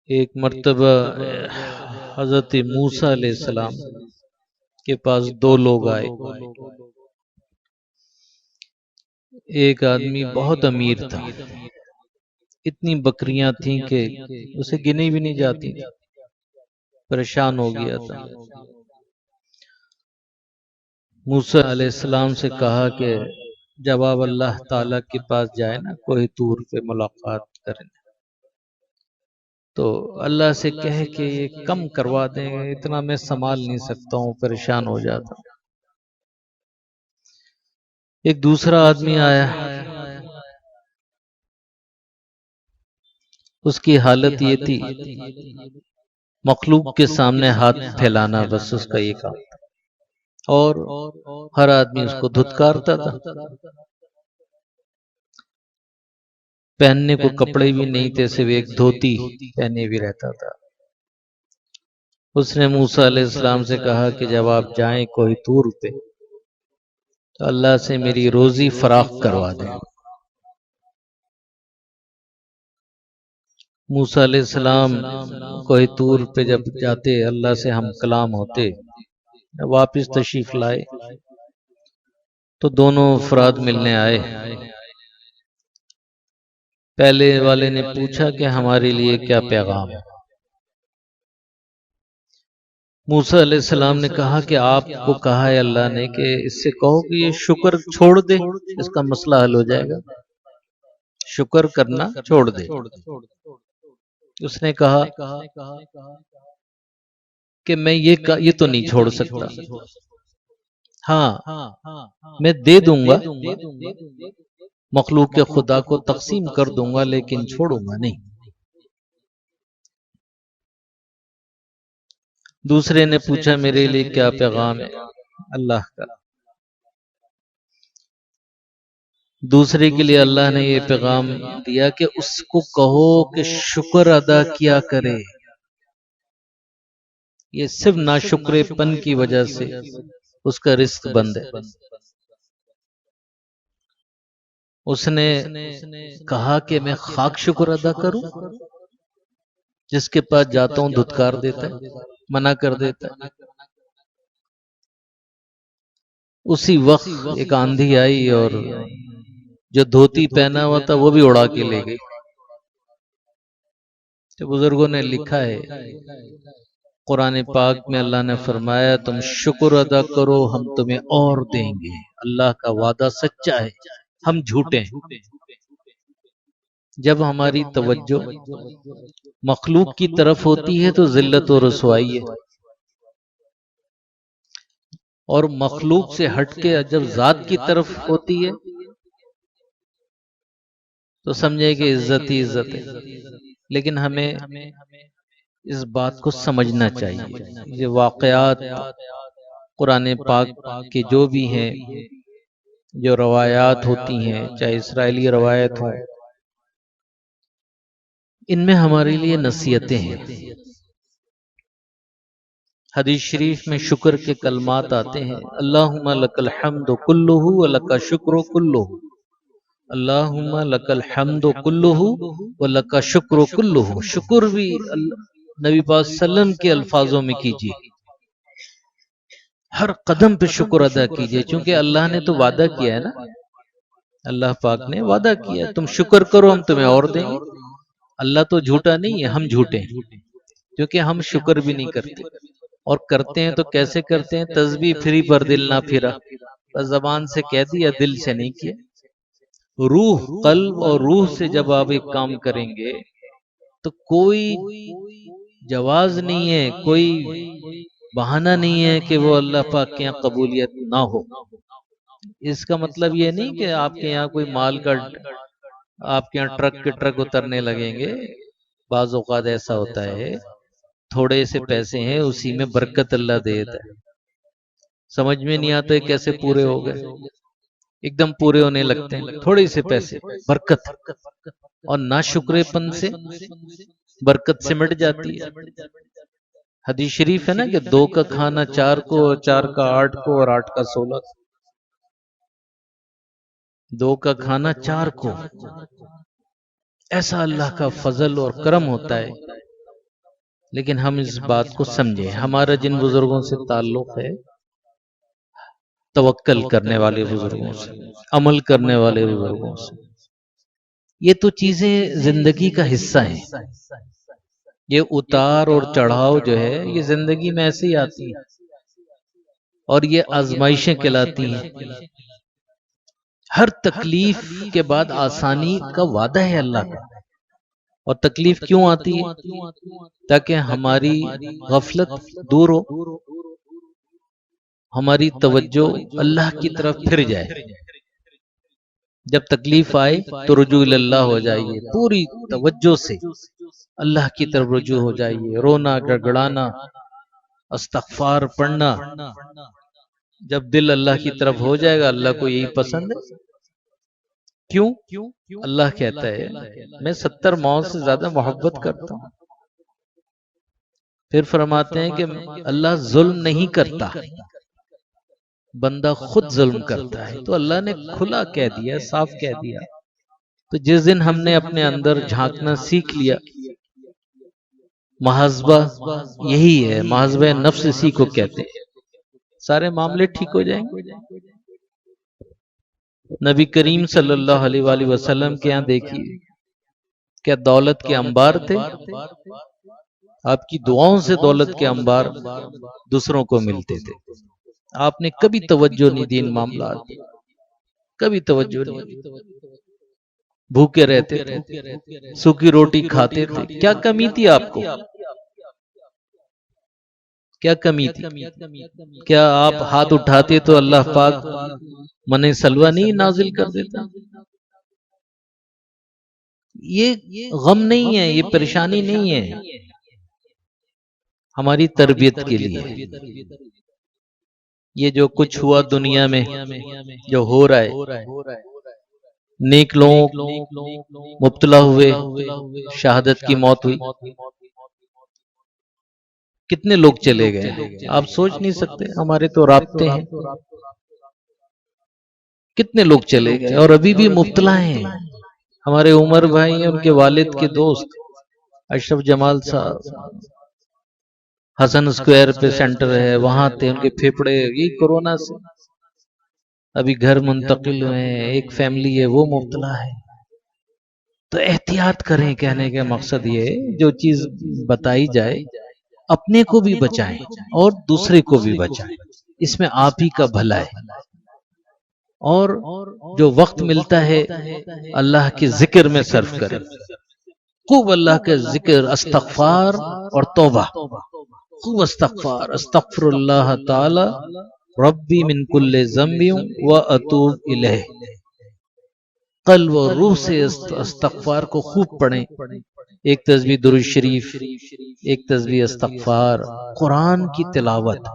ایک مرتبہ حضرت موسیٰ علیہ السلام کے پاس دو لوگ آئے. ایک آدمی بہت امیر تھا، اتنی بکریاں تھیں کہ اسے گنی بھی نہیں جاتی، پریشان ہو گیا تھا. موسیٰ علیہ السلام سے کہا کہ جب آپ اللہ تعالیٰ کے پاس جائیں نا، کوئی طور پہ ملاقات کریں تو اللہ سے کہے کہ یہ کم کروا دیں، اتنا میں سنبھال نہیں سکتا ہوں، پریشان ہو جاتا ہوں. ایک دوسرا آدمی آیا، اس کی حالت یہ تھی مخلوق کے سامنے ہاتھ پھیلانا، بس اس کا یہ کام تھا، اور ہر آدمی اس کو دھتکارتا تھا. پہننے کو کپڑے بھی نہیں تھے، صرف ایک دھوتی پہنے بھی رہتا تھا. اس نے موسیٰ علیہ السلام سے کہا کہ جب آپ جائیں کوئی طور پہ تو اللہ سے میری روزی فراخ کروا دیں. موسیٰ علیہ السلام کوئی طور پہ جب جاتے، اللہ سے ہم کلام ہوتے، واپس تشریف لائے تو دونوں افراد ملنے آئے. پہلے والے نے پوچھا کہ ہمارے لیے کیا پیغام ہے. موسیٰ علیہ السلام نے کہا کہ آپ کو کہا ہے اللہ نے کہ اس سے کہو کہ یہ شکر چھوڑ دے، اس کا مسئلہ حل ہو جائے گا، شکر کرنا چھوڑ دے. اس نے کہا کہ میں یہ تو نہیں چھوڑ سکتا، ہاں میں دے دوں گا، مخلوق کے خدا کو تقسیم کر دوں گا، لیکن چھوڑوں گا نہیں. دوسرے نے پوچھا میرے لیے کیا پیغام ہے اللہ کا. دوسرے کے لیے اللہ نے یہ پیغام دیا کہ اس کو کہو کہ شکر ادا کیا کرے، یہ صرف ناشکرے پن کی وجہ سے اس کا رزق بند ہے. اس نے کہا کہ میں خاک شکر ادا کروں، جس کے پاس جاتا ہوں دھتکار دیتا ہے، منع کر دیتا ہے. اسی وقت ایک آندھی آئی اور جو دھوتی پہنا ہوا تھا وہ بھی اڑا کے لے گئی. تو بزرگوں نے لکھا ہے قرآن پاک میں اللہ نے فرمایا تم شکر ادا کرو ہم تمہیں اور دیں گے. اللہ کا وعدہ سچا ہے، ہم جھوٹے ہیں. جب ہماری توجہ مخلوق کی طرف ہوتی ہے تو ذلت و رسوائی ہے، اور مخلوق سے ہٹ کے جب ذات کی طرف ہوتی ہے تو سمجھے کہ عزت ہی عزت ہے. لیکن ہمیں اس بات کو سمجھنا چاہیے. یہ واقعات قرآن پاک کے جو بھی ہیں، جو روایات ہوتی ہیں، چاہے اسرائیلی روایت ہوں، ان میں ہمارے لیے نصیحتیں ہیں. حدیث شریف میں شکر کے کلمات آتے ہیں، اللہم لک الحمد کلہ ولک شکر کلہ، اللہم لک الحمد کلہ ولک شکر کلہ. شکر بھی نبی پاک صلی اللہ علیہ وسلم کے الفاظوں میں کیجیے، ہر قدم پہ شکر ادا کیجیے، کیونکہ اللہ نے تو وعدہ کیا ہے نا، اللہ پاک نے وعدہ کیا تم شکر کرو ہم تمہیں اور دیں گے. اللہ تو جھوٹا نہیں ہے، ہم جھوٹے ہیں، کیونکہ ہم شکر بھی نہیں کرتے، اور کرتے ہیں تو کیسے کرتے ہیں؟ تسبیح پھری پر دل نہ پھرا، بس زبان سے کہہ دیا، دل سے نہیں کیا. روح، قلب اور روح سے جب آپ ایک کام کریں گے تو کوئی جواز نہیں ہے، کوئی بہانہ نہیں ہے کہ وہ اللہ پاک کے یہاں قبولیت نہ ہو. اس کا مطلب یہ نہیں کہ آپ کے یہاں کوئی مال کا، آپ کے یہاں ٹرک کے ٹرک اترنے لگیں گے. بعض اوقات ایسا ہوتا ہے تھوڑے سے پیسے ہیں اسی میں برکت اللہ دیتا ہے، سمجھ میں نہیں آتا ہے کیسے پورے ہو گئے، ایک دم پورے ہونے لگتے ہیں تھوڑے سے پیسے، برکت. اور ناشکرے پن سے برکت سمٹ جاتی ہے. حدیث شریف ہے نا کہ 2 کا کھانا 4 کو، 4 کا 8 کو، اور 8 کا 16 کو. 2 کا کھانا 4 کو، ایسا اللہ کا فضل اور کرم ہوتا ہے. لیکن ہم اس بات کو سمجھیں، ہمارا جن بزرگوں سے تعلق ہے، توکل کرنے والے بزرگوں سے، عمل کرنے والے بزرگوں سے، یہ تو چیزیں زندگی کا حصہ ہیں. یہ اتار اور چڑھاؤ جو ہے یہ زندگی میں ایسے ہی آتی ہے، اور یہ آزمائشیں کہلاتی ہیں. ہر تکلیف کے بعد آسانی کا وعدہ ہے اللہ کا. اور تکلیف کیوں آتی ہے؟ تاکہ ہماری غفلت دور ہو، ہماری توجہ اللہ کی طرف پھر جائے. جب تکلیف آئے تو رجوع اللہ ہو جائیے، پوری توجہ سے اللہ کی طرف رجوع ہو جائیے. رونا، گڑگڑانا، استغفار پڑھنا، جب دل اللہ کی طرف ہو جائے گا، اللہ کو یہی پسند ہے. کیوں؟ اللہ کہتا ہے میں 70 موت سے زیادہ محبت کرتا ہوں. پھر فرماتے ہیں کہ اللہ ظلم نہیں کرتا، بندہ خود ظلم کرتا ہے. تو اللہ نے کھلا کہہ دیا، صاف کہہ دیا. تو جس دن ہم نے اپنے اندر جھانکنا سیکھ لیا، محاسبہ یہی ہے، محاسبہ نفس اسی کو کہتے ہیں، سارے معاملے ٹھیک ہو جائیں گے. نبی کریم صلی اللہ علیہ وآلہ وسلم کے یہاں دیکھیے کیا دولت کے انبار تھے. آپ کی دعاؤں سے دولت کے انبار دوسروں کو ملتے تھے. آپ نے کبھی توجہ نہیں دی ان معاملات، کبھی توجہ نہیں. بھوکے رہتے تھے، سوکھی روٹی کھاتے تھے. کیا کمی تھی آپ کو؟ کیا کمی تھی؟ کیا آپ ہاتھ اٹھاتے تو اللہ پاک منِ سلوہ نہیں نازل کر دیتا؟ یہ غم نہیں ہے، یہ پریشانی نہیں ہے، ہماری تربیت کے لیے. یہ جو کچھ ہوا دنیا میں، جو ہو رہا ہے، نیک لوگ مبتلا ہوئے، شہادت کی موت ہوئی. کتنے لوگ چلے گئے آپ سوچ نہیں سکتے. ہمارے تو رابطے ہیں، کتنے لوگ چلے گئے اور ابھی بھی مبتلا ہیں. ہمارے عمر بھائی ہیں، ان کے والد کے دوست اشرف جمال صاحب، حسن اسکوائر پہ سینٹر ہے، وہاں تھے. ان کے پھیپڑے یہ کورونا سے ابھی گھر منتقل ہوئے ہیں. ایک فیملی ہے وہ مبتلا ہے. تو احتیاط کریں. کہنے کا مقصد یہ ہے جو چیز بتائی جائے اپنے کو بھی بچائیں اور دوسرے کو بھی بچائیں، اس میں آپ ہی کا بھلا ہے. اور جو وقت ملتا ہے اللہ کے ذکر میں صرف کریں. خوب اللہ کے ذکر، استغفار اور توبہ. خوب استغفار، استغفر اللہ تعالی ربی من کل ذنب و اتوب الیہ. قلب اور روح سے استغفار کو خوب پڑھیں. ایک تسبیح درود شریف، ایک تسبیح استغفار. قرآن کی تلاوت،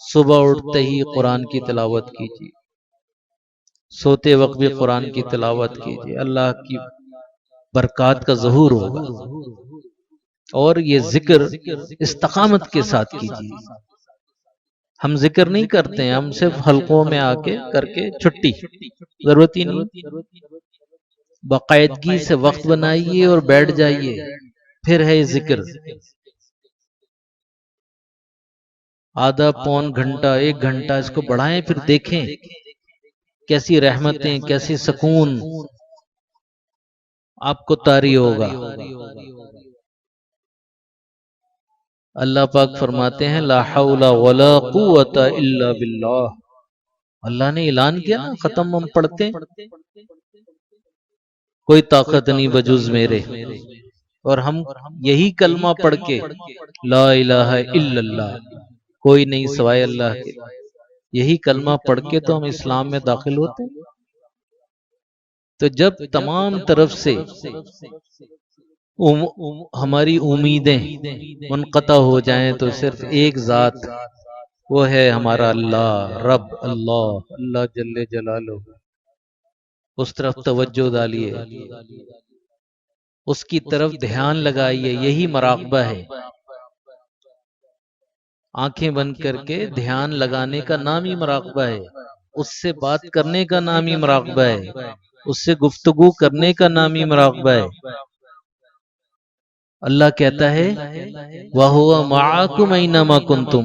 صبح اٹھتے ہی قرآن کی تلاوت کیجیے، سوتے وقت بھی قرآن کی تلاوت کیجیے. اللہ کی برکات کا ظہور ہوگا. اور یہ ذکر استقامت کے ساتھ کیجیے. ہم ذکر نہیں کرتے ہیں، ہم صرف حلقوں میں آ کے کر کے چھٹی، ضرورت ہی نہیں. باقاعدگی سے وقت بنائیے اور بیٹھ جائیے. پھر ہے ذکر، آدھا پون گھنٹہ، 1 گھنٹہ اس کو بڑھائیں. پھر دیکھیں کیسی رحمتیں، کیسی سکون آپ کو طاری ہوگا. اللہ پاک فرماتے ہیں لا حول ولا قوت الا باللہ. اللہ نے اعلان کیا نا، ختم ہم پڑھتے کوئی طاقت نہیں بجز میرے. اور ہم یہی کلمہ پڑھ کے لا الہ الا اللہ، کوئی نہیں سوائے اللہ کے، یہی کلمہ پڑھ کے تو ہم اسلام میں داخل ہوتے. تو جب تمام طرف سے ہماری امیدیں منقطع ہو جائیں تو صرف ایک ذات، وہ ہے ہمارا اللہ رب، اللہ اللہ جل جلالہ. اس طرف توجہ ڈالیے، اس کی طرف دھیان لگائیے. یہی مراقبہ ہے. آنکھیں بند کر کے دھیان لگانے کا نام ہی مراقبہ ہے. اس سے بات کرنے کا نام ہی مراقبہ ہے. اس سے گفتگو کرنے کا نام ہی مراقبہ ہے. اللہ کہتا ہے وَهُوَ مَعَكُمْ أَيْنَمَا كُنْتُمْ،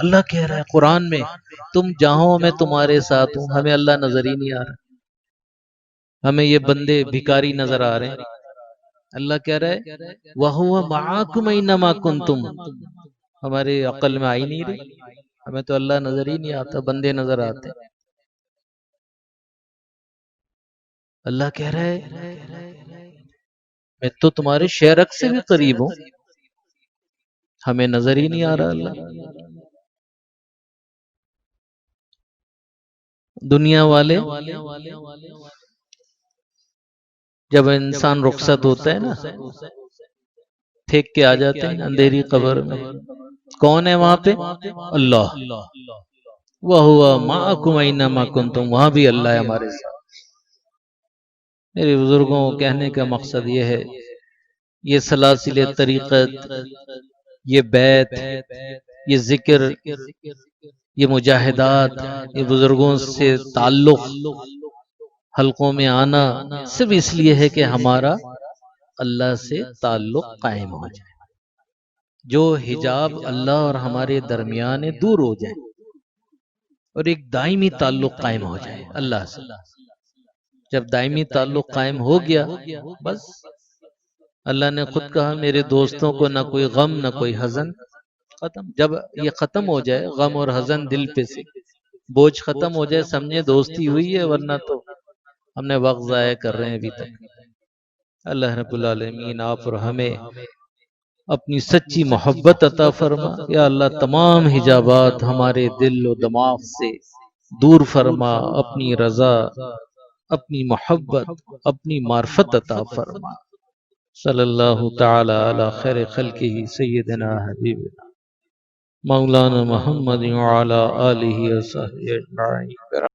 اللہ کہہ رہا ہے قرآن میں تم جہاں میں تمہارے ساتھ ہوں. ہمیں اللہ نظر ہی نہیں آ رہا، ہمیں یہ بندے بھکاری نظر آ رہے ہیں. اللہ کہہ رہا ہے وَهُوَ مَعَكُمْ أَيْنَمَا كُنْتُمْ، ہمارے عقل میں آئی نہیں رہی، ہمیں تو اللہ نظر ہی نہیں آتا، بندے نظر آتے. اللہ کہہ رہا ہے میں تو تمہارے شیرک سے بھی قریب ہوں، ہمیں نظر ہی نہیں آ رہا. اللہ دنیا والے جب انسان رخصت ہوتا ہے نا پھینک کے آ جاتے ہیں اندھیری قبر میں، کون ہے وہاں پہ؟ اللہ. وَهُوَ مَعَكُمْ أَيْنَمَا كُنْتُمْ، وہاں بھی اللہ ہے ہمارے ساتھ. میرے بزرگوں کہنے کا مقصد یہ ہے، یہ سلاسل طریقت، یہ بیت، یہ ذکر، یہ مجاہدات، یہ بزرگوں سے تعلق، حلقوں میں آنا، صرف اس لیے ہے کہ ہمارا اللہ سے تعلق قائم ہو جائے، جو حجاب اللہ اور ہمارے درمیان دور ہو جائے اور ایک دائمی تعلق قائم ہو جائے اللہ سے. جب دائمی تعلق قائم ہو گیا بس اللہ نے خود کہا میرے دوستوں کو نہ کوئی غم نہ کوئی حزن. ختم. جب یہ ختم ہو جائے غم اور حزن دل پہ سے، بوجھ ختم ہو جائے، سمجھے دوستی ہوئی ہے، ورنہ تو ہم نے وقت ضائع کر رہے ہیں ابھی تک. اللہ رب العالمین آپ اور ہمیں اپنی سچی محبت عطا فرما. یا اللہ تمام حجابات ہمارے دل و دماغ سے دور فرما، اپنی رضا، اپنی محبت، اپنی معرفت عطا فرما. صلی اللہ تعالی علی خیر خلقہ سیدنا حبیبنا مولانا محمد وعلی آلہ وصحبہ اجمعین.